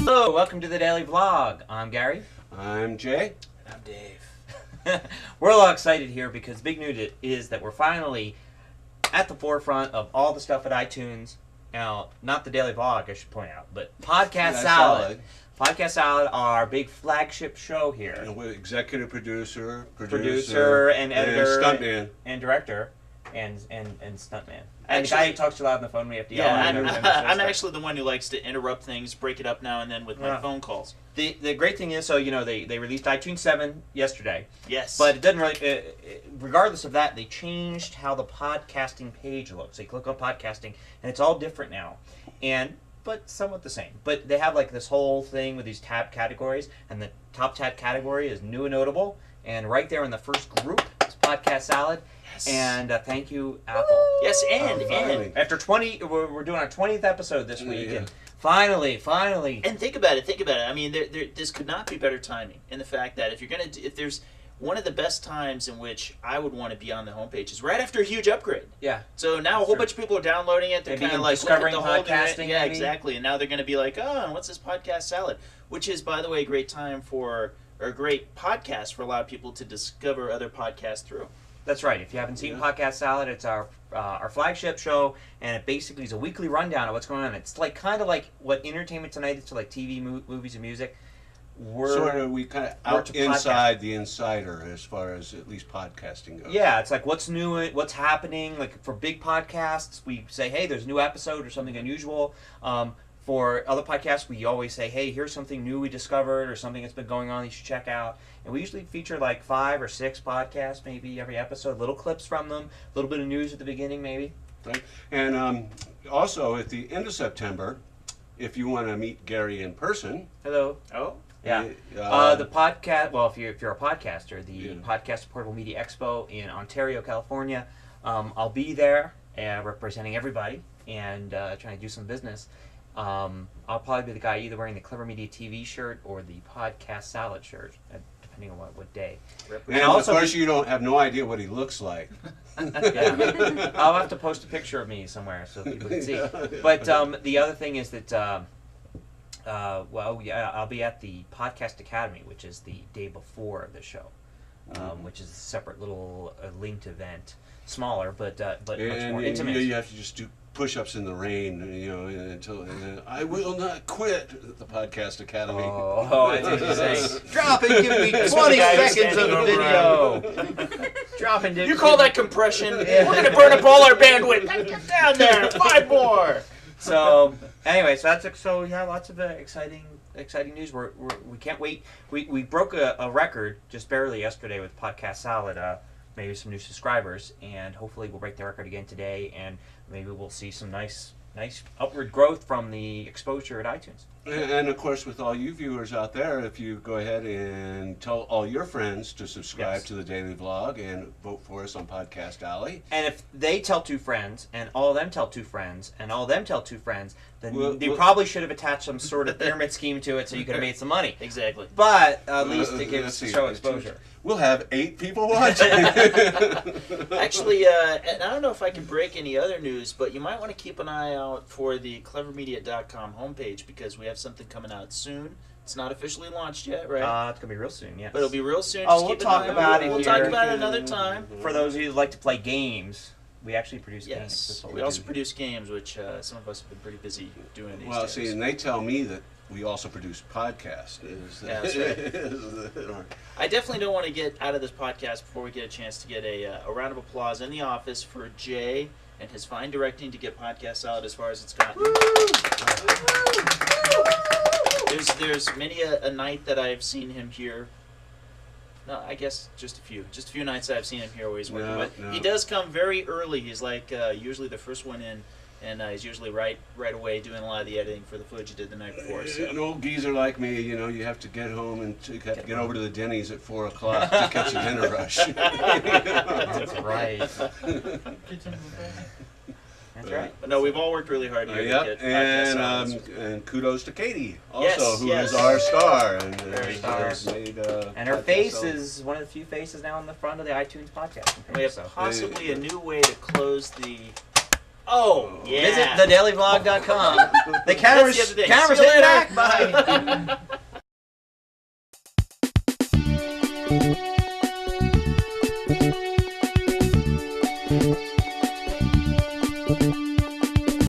Hello, welcome to the Daily Vlog. I'm Gary. I'm Jay. And I'm Dave. We're all excited here because the big news is that we're finally at the forefront of all the stuff at iTunes. Now, not the Daily Vlog, I should point out, but Podcast Salad. Podcast Salad, our big flagship show here. And we're executive producer and editor, and stuntman, and director, and stuntman. And the guy who talks too loud on the phone, we have to yell at him. I'm actually the one who likes to interrupt things, break it up now and then with my phone calls. The great thing is, so you know, they released iTunes 7 yesterday. Yes. But it doesn't really. Regardless of that, they changed how the podcasting page looks. So you click on podcasting, and it's all different now, but somewhat the same. But they have like this whole thing with these tab categories, and the top tab category is new and notable, and right there in the first group is Podcast Salad. Yes. And thank you, Apple. Yes, and after 20, we're doing our 20th episode this week, and finally. And think about it. I mean, this could not be better timing in the fact that if there's one of the best times in which I would want to be on the homepage is right after a huge upgrade. Yeah. So now a whole bunch of people are downloading it. They're kind of like discovering looking at the whole podcasting. Yeah, exactly. And now they're going to be like, oh, what's this Podcast Salad? Which is, by the way, a great time or a great podcast for a lot of people to discover other podcasts through. That's right. If you haven't seen Podcast Salad, it's our flagship show, and it basically is a weekly rundown of what's going on. It's like kind of like what Entertainment Tonight is to like TV, movies, and music. We kind of out inside the insider as far as at least podcasting goes. Yeah, it's like what's new, what's happening. Like for big podcasts, we say, hey, there's a new episode or something unusual. For other podcasts, we always say, hey, here's something new we discovered or something that's been going on you should check out. And we usually feature like 5 or 6 podcasts maybe every episode, little clips from them, a little bit of news at the beginning maybe. Right. And also at the end of September, if you want to meet Gary in person. Hello. Oh. Yeah. The podcast, well, if you're a podcaster, the Podcast Portable Media Expo in Ontario, California, I'll be there representing everybody and trying to do some business. I'll probably be the guy either wearing the Clever Media TV shirt or the Podcast Salad shirt, depending on what day. And of course, you don't have no idea what he looks like. Yeah. I'll have to post a picture of me somewhere so people can see. But the other thing is that, I'll be at the Podcast Academy, which is the day before the show, which is a separate little linked event, smaller but much more intimate. You have to just do push-ups in the rain, until I will not quit the Podcast Academy. Oh, I think you're saying, drop and give me 20 seconds of the video. Drop and You call that compression? We're going to burn up all our bandwidth. Get down there. 5 more. So anyway, so we have lots of exciting news. We can't wait. We broke a record just barely yesterday with Podcast Salad. Maybe some new subscribers, and hopefully we'll break the record again today, and maybe we'll see some nice upward growth from the exposure at iTunes. And of course, with all you viewers out there, if you go ahead and tell all your friends to subscribe to the Daily Vlog and vote for us on Podcast Alley. And if they tell 2 friends, and all of them tell 2 friends, and all of them tell 2 friends, then they probably should have attached some sort of pyramid scheme to it so you could have made some money. Exactly. But at least it gives the show exposure. We'll have 8 people watching. Actually, and I don't know if I can break any other news, but you might want to keep an eye out for the clevermedia.com homepage because we have something coming out soon. It's not officially launched yet, right? It's going to be real soon, yes. But it'll be real soon. Oh, we'll talk about it. We'll talk about it another time. For those of you who like to play games, we actually produce games. Yes, we also produce games, which some of us have been pretty busy doing these days. Well, see, and they tell me that we also produce podcasts. Yeah, that's right. I definitely don't want to get out of this podcast before we get a chance to get a round of applause in the office for Jay and his fine directing to get Podcast Salad as far as it's gotten. There's many a night that I've seen him here. No, I guess just a few nights that I've seen him here where he's working. But he does come very early. He's like usually the first one in. And he's usually right away doing a lot of the editing for the footage he did the night before. So. An old geezer like me, you have to get home and you have to get over to the Denny's at 4 o'clock to catch a dinner rush. That's right. That's right. But no, we've all worked really hard here to get and kudos to Katie also, who yes. is our star and Stars. made. And her face is one of the few faces now on the front of the iTunes podcast. We have possibly a new way to close the. Oh, yeah. Visit thedailyvlog.com. The camera's See back. you later. Bye.